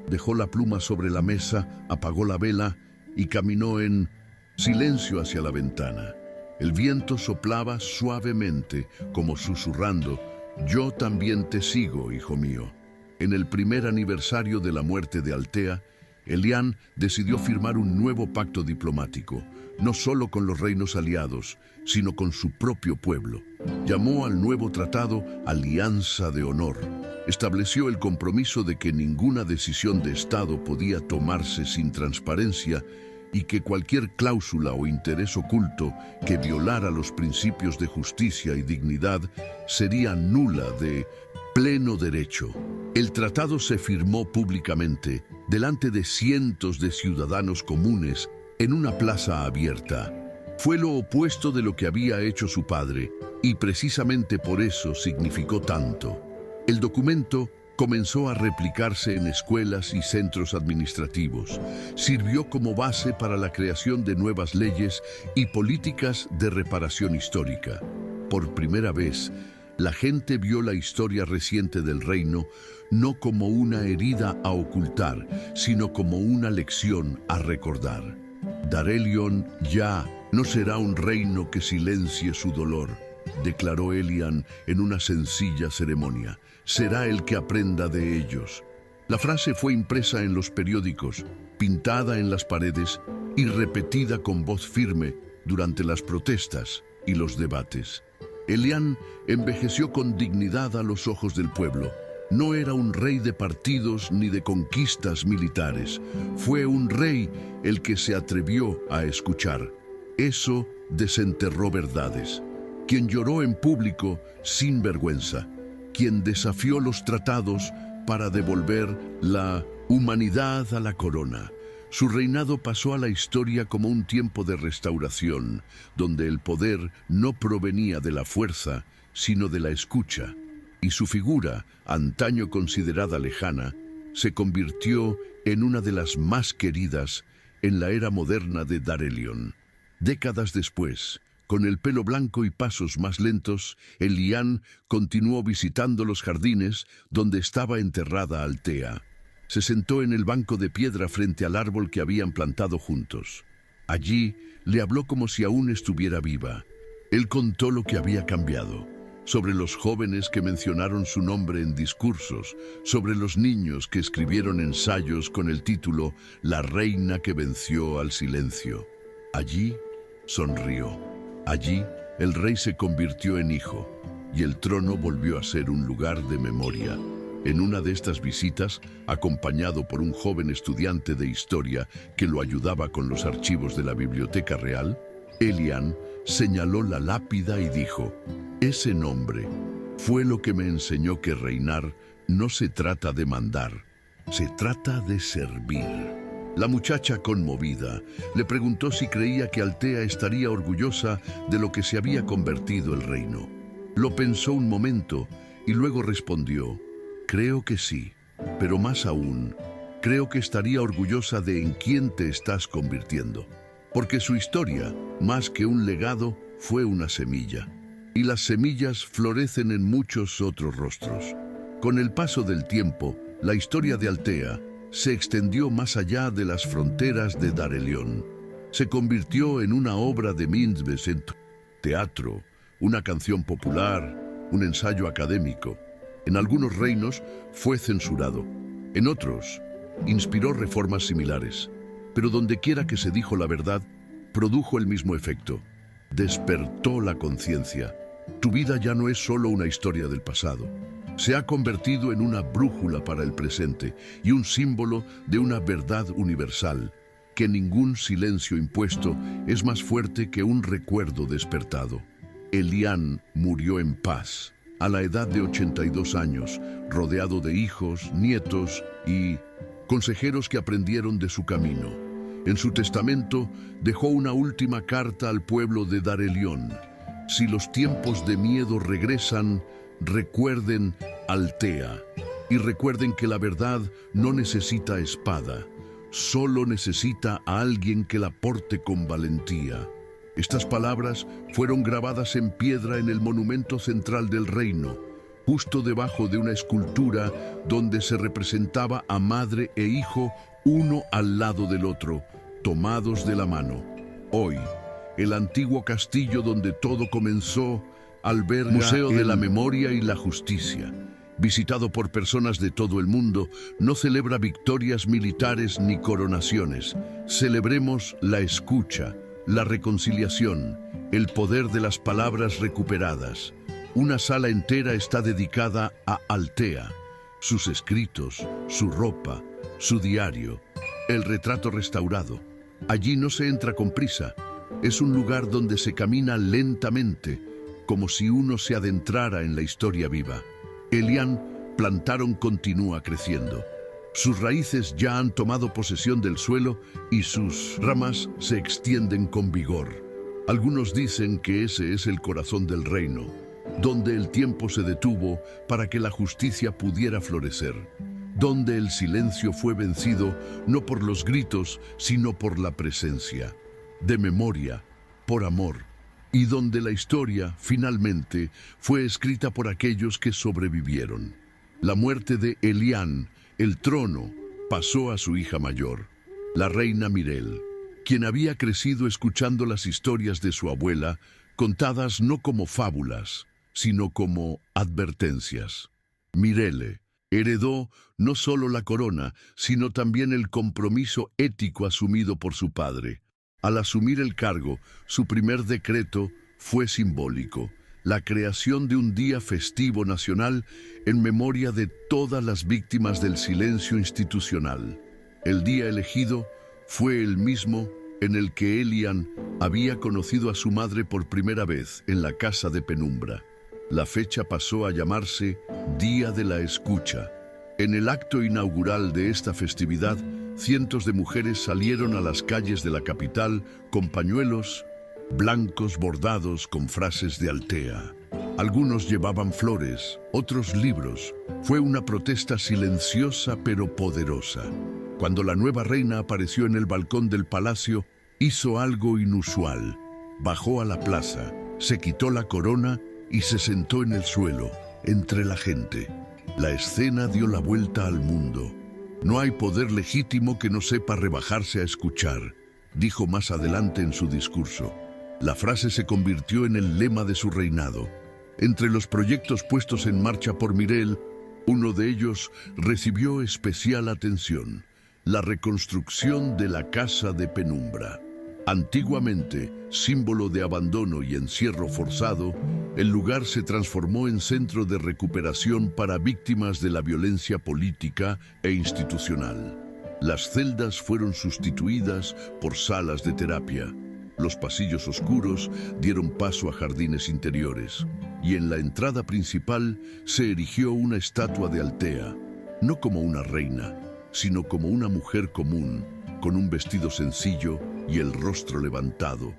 Dejó la pluma sobre la mesa, apagó la vela y caminó en silencio hacia la ventana. El viento soplaba suavemente, como susurrando: yo también te sigo, hijo mío. En el primer aniversario de la muerte de Altea, Elian decidió firmar un nuevo pacto diplomático, no solo con los reinos aliados, sino con su propio pueblo. Llamó al nuevo tratado Alianza de Honor. Estableció el compromiso de que ninguna decisión de Estado podía tomarse sin transparencia y que cualquier cláusula o interés oculto que violara los principios de justicia y dignidad sería nula de pleno derecho. El tratado se firmó públicamente delante de cientos de ciudadanos comunes en una plaza abierta. Fue lo opuesto de lo que había hecho su padre, y precisamente por eso significó tanto. El documento comenzó a replicarse en escuelas y centros administrativos. Sirvió como base para la creación de nuevas leyes y políticas de reparación histórica. Por primera vez, la gente vio la historia reciente del reino no como una herida a ocultar, sino como una lección a recordar. Darelion ya no será un reino que silencie su dolor, declaró Elian en una sencilla ceremonia. Será el que aprenda de ellos. La frase fue impresa en los periódicos, pintada en las paredes y repetida con voz firme durante las protestas y los debates. Elian envejeció con dignidad a los ojos del pueblo. No era un rey de partidos ni de conquistas militares. Fue un rey el que se atrevió a escuchar. Eso desenterró verdades. Quien lloró en público sin vergüenza. Quien desafió los tratados para devolver la humanidad a la corona. Su reinado pasó a la historia como un tiempo de restauración, donde el poder no provenía de la fuerza, sino de la escucha, y su figura, antaño considerada lejana, se convirtió en una de las más queridas en la era moderna de Darelion. Décadas después, con el pelo blanco y pasos más lentos, Elian continuó visitando los jardines donde estaba enterrada Altea. Se sentó en el banco de piedra frente al árbol que habían plantado juntos. Allí le habló como si aún estuviera viva. Él contó lo que había cambiado, sobre los jóvenes que mencionaron su nombre en discursos, sobre los niños que escribieron ensayos con el título La reina que venció al silencio. Allí sonrió. Allí el rey se convirtió en hijo y el trono volvió a ser un lugar de memoria. En una de estas visitas, acompañado por un joven estudiante de historia que lo ayudaba con los archivos de la Biblioteca Real, Elian señaló la lápida y dijo: «Ese nombre fue lo que me enseñó que reinar no se trata de mandar, se trata de servir». La muchacha, conmovida, le preguntó si creía que Altea estaría orgullosa de lo que se había convertido el reino. Lo pensó un momento y luego respondió: «Creo que sí, pero más aún, creo que estaría orgullosa de en quién te estás convirtiendo, porque su historia, más que un legado, fue una semilla, y las semillas florecen en muchos otros rostros». Con el paso del tiempo, la historia de Altea se extendió más allá de las fronteras de Darelion. Se convirtió en una obra de Mintzbesent, teatro, una canción popular, un ensayo académico. En algunos reinos fue censurado, en otros inspiró reformas similares, pero donde quiera que se dijo la verdad, produjo el mismo efecto. Despertó la conciencia. Tu vida ya no es solo una historia del pasado. Se ha convertido en una brújula para el presente y un símbolo de una verdad universal, que ningún silencio impuesto es más fuerte que un recuerdo despertado. Elian murió en paz, a la edad de 82 años, rodeado de hijos, nietos y consejeros que aprendieron de su camino. En su testamento dejó una última carta al pueblo de Darelion. Si los tiempos de miedo regresan, recuerden Altea y recuerden que la verdad no necesita espada, solo necesita a alguien que la porte con valentía. Estas palabras fueron grabadas en piedra en el monumento central del reino, justo debajo de una escultura donde se representaba a madre e hijo uno al lado del otro, tomados de la mano. Hoy, el antiguo castillo donde todo comenzó alberga Museo de la Memoria y la Justicia. Visitado por personas de todo el mundo, no celebra victorias militares ni coronaciones. Celebremos la escucha, la reconciliación, el poder de las palabras recuperadas. Una sala entera está dedicada a Altea, sus escritos, su ropa, su diario, el retrato restaurado. Allí no se entra con prisa. Es un lugar donde se camina lentamente, como si uno se adentrara en la historia viva. Elian plantaron continúa creciendo. Sus raíces ya han tomado posesión del suelo y sus ramas se extienden con vigor. Algunos dicen que ese es el corazón del reino, donde el tiempo se detuvo para que la justicia pudiera florecer, donde el silencio fue vencido no por los gritos, sino por la presencia, de memoria, por amor, y donde la historia, finalmente, fue escrita por aquellos que sobrevivieron. La muerte de Elian, el trono, pasó a su hija mayor, la reina Mirel, quien había crecido escuchando las historias de su abuela, contadas no como fábulas, sino como advertencias. Mirele heredó no solo la corona, sino también el compromiso ético asumido por su padre. Al asumir el cargo, su primer decreto fue simbólico: la creación de un día festivo nacional en memoria de todas las víctimas del silencio institucional. El día elegido fue el mismo en el que Elian había conocido a su madre por primera vez en la casa de penumbra. La fecha pasó a llamarse Día de la Escucha. En el acto inaugural de esta festividad, cientos de mujeres salieron a las calles de la capital con pañuelos blancos bordados con frases de Altea. Algunos llevaban flores, otros libros. Fue una protesta silenciosa pero poderosa. Cuando la nueva reina apareció en el balcón del palacio, hizo algo inusual. Bajó a la plaza, se quitó la corona y se sentó en el suelo, entre la gente. La escena dio la vuelta al mundo. No hay poder legítimo que no sepa rebajarse a escuchar, dijo más adelante en su discurso. La frase se convirtió en el lema de su reinado. Entre los proyectos puestos en marcha por Mireille, uno de ellos recibió especial atención: la reconstrucción de la Casa de Penumbra. Antiguamente, símbolo de abandono y encierro forzado, el lugar se transformó en centro de recuperación para víctimas de la violencia política e institucional. Las celdas fueron sustituidas por salas de terapia. Los pasillos oscuros dieron paso a jardines interiores, y en la entrada principal se erigió una estatua de Altea, no como una reina, sino como una mujer común, con un vestido sencillo y el rostro levantado.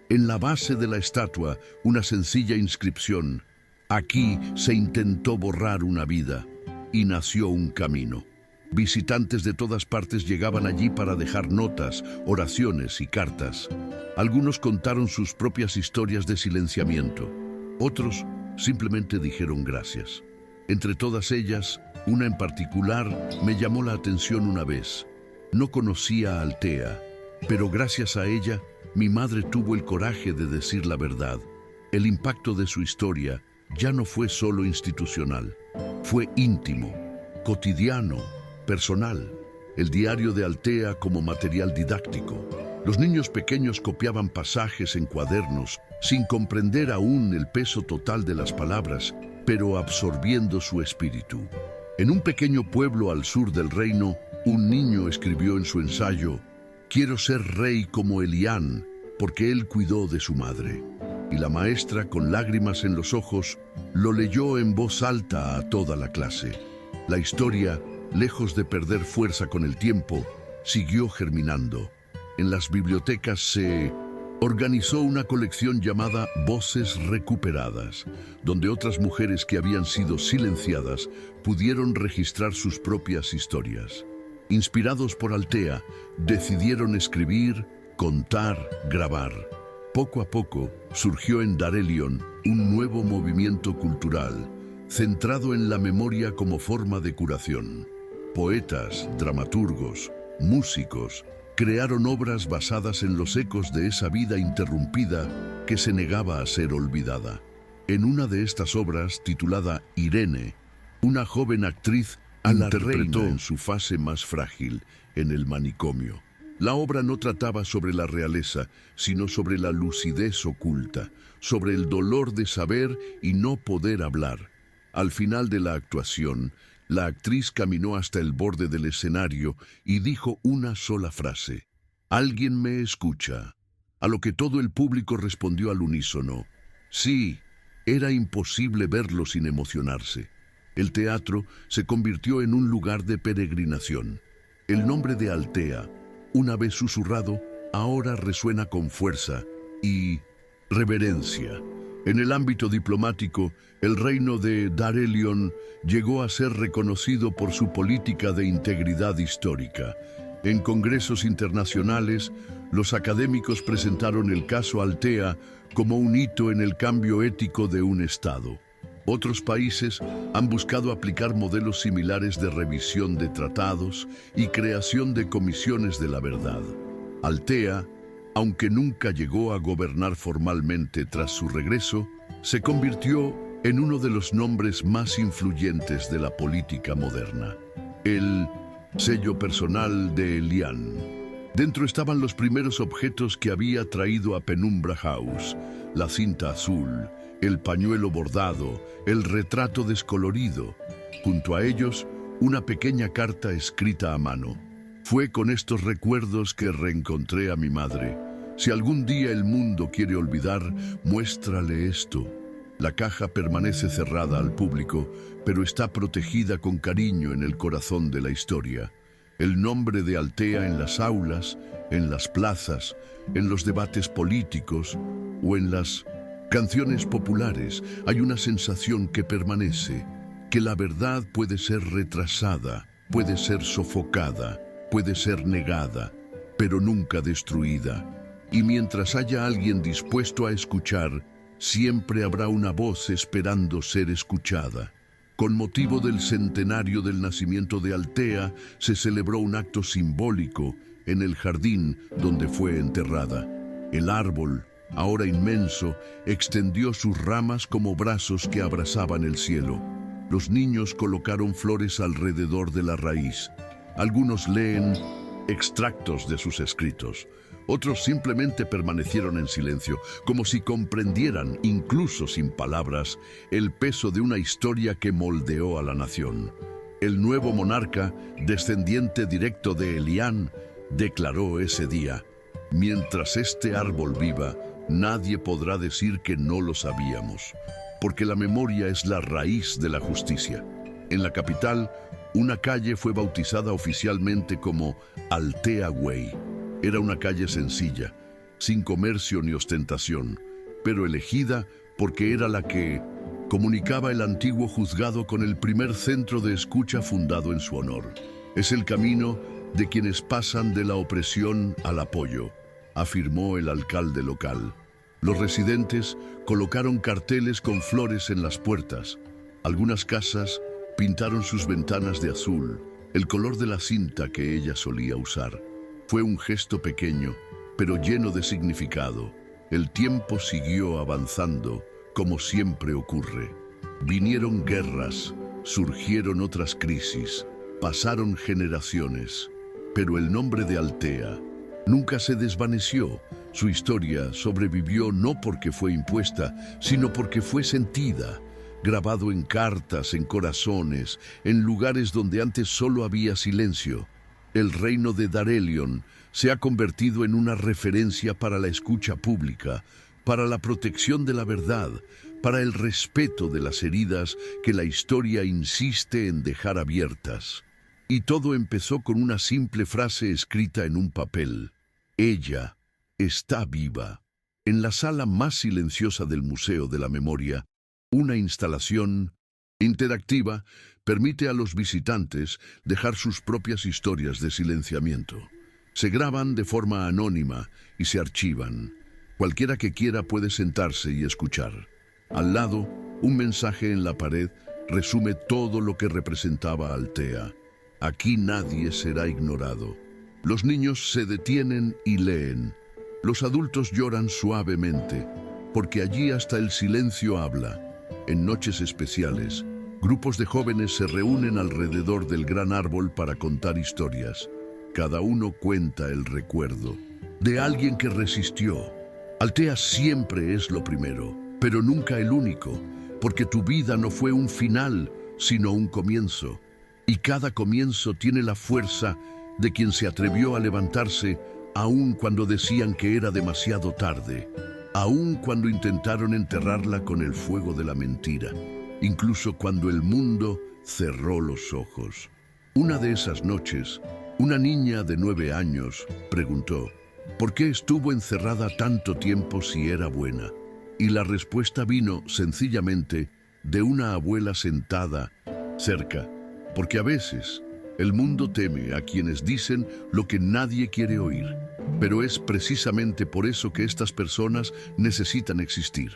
En la base de la estatua, una sencilla inscripción: aquí se intentó borrar una vida y nació un camino. Visitantes de todas partes llegaban allí para dejar notas, oraciones y cartas. Algunos contaron sus propias historias de silenciamiento. Otros simplemente dijeron gracias. Entre todas ellas, una en particular me llamó la atención una vez. No conocía a Altea, pero gracias a ella, mi madre tuvo el coraje de decir la verdad. El impacto de su historia ya no fue solo institucional, fue íntimo, cotidiano, personal. El diario de Altea como material didáctico. Los niños pequeños copiaban pasajes en cuadernos, sin comprender aún el peso total de las palabras, pero absorbiendo su espíritu. En un pequeño pueblo al sur del reino, un niño escribió en su ensayo: quiero ser rey como Elián, porque él cuidó de su madre. Y la maestra, con lágrimas en los ojos, lo leyó en voz alta a toda la clase. La historia, lejos de perder fuerza con el tiempo, siguió germinando. En las bibliotecas se organizó una colección llamada Voces Recuperadas, donde otras mujeres que habían sido silenciadas pudieron registrar sus propias historias. Inspirados por Altea, decidieron escribir, contar, grabar. Poco a poco surgió en Darelion un nuevo movimiento cultural, centrado en la memoria como forma de curación. Poetas, dramaturgos, músicos, crearon obras basadas en los ecos de esa vida interrumpida que se negaba a ser olvidada. En una de estas obras, titulada Irene, una joven actriz interpretó en su fase más frágil, en el manicomio. La obra no trataba sobre la realeza, sino sobre la lucidez oculta, sobre el dolor de saber y no poder hablar. Al final de la actuación, la actriz caminó hasta el borde del escenario y dijo una sola frase: «¿Alguien me escucha?». A lo que todo el público respondió al unísono: «Sí». Era imposible verlo sin emocionarse. El teatro se convirtió en un lugar de peregrinación. El nombre de Altea, una vez susurrado, ahora resuena con fuerza y reverencia. En el ámbito diplomático, el reino de Darelion llegó a ser reconocido por su política de integridad histórica. En congresos internacionales, los académicos presentaron el caso Altea como un hito en el cambio ético de un Estado. Otros países han buscado aplicar modelos similares de revisión de tratados y creación de comisiones de la verdad. Altea, aunque nunca llegó a gobernar formalmente tras su regreso, se convirtió en uno de los nombres más influyentes de la política moderna. El sello personal de Elián. Dentro estaban los primeros objetos que había traído a Penumbra House: la cinta azul, el pañuelo bordado, el retrato descolorido. Junto a ellos, una pequeña carta escrita a mano. Fue con estos recuerdos que reencontré a mi madre. Si algún día el mundo quiere olvidar, muéstrale esto. La caja permanece cerrada al público, pero está protegida con cariño en el corazón de la historia. El nombre de Altea en las aulas, en las plazas, en los debates políticos o en las Canciones populares, hay una sensación que permanece, que la verdad puede ser retrasada, puede ser sofocada, puede ser negada, pero nunca destruida. Y mientras haya alguien dispuesto a escuchar, siempre habrá una voz esperando ser escuchada. Con motivo del centenario del nacimiento de Altea, se celebró un acto simbólico en el jardín donde fue enterrada. El árbol, ahora inmenso, extendió sus ramas como brazos que abrazaban el cielo. Los niños colocaron flores alrededor de la raíz. Algunos leen extractos de sus escritos. Otros simplemente permanecieron en silencio, como si comprendieran, incluso sin palabras, el peso de una historia que moldeó a la nación. El nuevo monarca, descendiente directo de Elián, declaró ese día: «Mientras este árbol viva, nadie podrá decir que no lo sabíamos, porque la memoria es la raíz de la justicia». En la capital, una calle fue bautizada oficialmente como Altea Way. Era una calle sencilla, sin comercio ni ostentación, pero elegida porque era la que comunicaba el antiguo juzgado con el primer centro de escucha fundado en su honor. Es el camino de quienes pasan de la opresión al apoyo, afirmó el alcalde local. Los residentes colocaron carteles con flores en las puertas. Algunas casas pintaron sus ventanas de azul, el color de la cinta que ella solía usar. Fue un gesto pequeño, pero lleno de significado. El tiempo siguió avanzando, como siempre ocurre. Vinieron guerras, surgieron otras crisis, pasaron generaciones. Pero el nombre de Altea nunca se desvaneció. Su historia sobrevivió no porque fue impuesta, sino porque fue sentida, grabado en cartas, en corazones, en lugares donde antes solo había silencio. El reino de Darelion se ha convertido en una referencia para la escucha pública, para la protección de la verdad, para el respeto de las heridas que la historia insiste en dejar abiertas. Y todo empezó con una simple frase escrita en un papel: «Ella está viva». En la sala más silenciosa del Museo de la Memoria, una instalación interactiva permite a los visitantes dejar sus propias historias de silenciamiento. Se graban de forma anónima y se archivan. Cualquiera que quiera puede sentarse y escuchar. Al lado, un mensaje en la pared resume todo lo que representaba Altea. Aquí nadie será ignorado. Los niños se detienen y leen. Los adultos lloran suavemente, porque allí hasta el silencio habla. En noches especiales, grupos de jóvenes se reúnen alrededor del gran árbol para contar historias. Cada uno cuenta el recuerdo de alguien que resistió. Altea siempre es lo primero, pero nunca el único, porque tu vida no fue un final, sino un comienzo. Y cada comienzo tiene la fuerza de quien se atrevió a levantarse, aun cuando decían que era demasiado tarde, aun cuando intentaron enterrarla con el fuego de la mentira, incluso cuando el mundo cerró los ojos. Una de esas noches, una niña de 9 años preguntó: ¿por qué estuvo encerrada tanto tiempo si era buena? Y la respuesta vino sencillamente de una abuela sentada cerca, porque a veces el mundo teme a quienes dicen lo que nadie quiere oír. Pero es precisamente por eso que estas personas necesitan existir.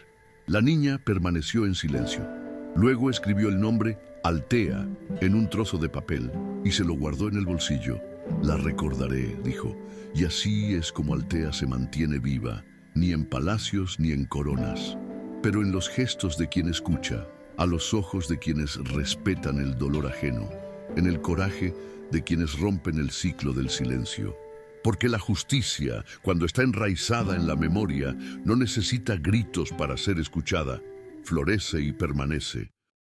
La niña permaneció en silencio. Luego escribió el nombre Altea en un trozo de papel y se lo guardó en el bolsillo. La recordaré, dijo, y así es como Altea se mantiene viva, ni en palacios ni en coronas, pero en los gestos de quien escucha, a los ojos de quienes respetan el dolor ajeno, en el coraje de quienes rompen el ciclo del silencio. Porque la justicia, cuando está enraizada en la memoria, no necesita gritos para ser escuchada. Florece y permanece,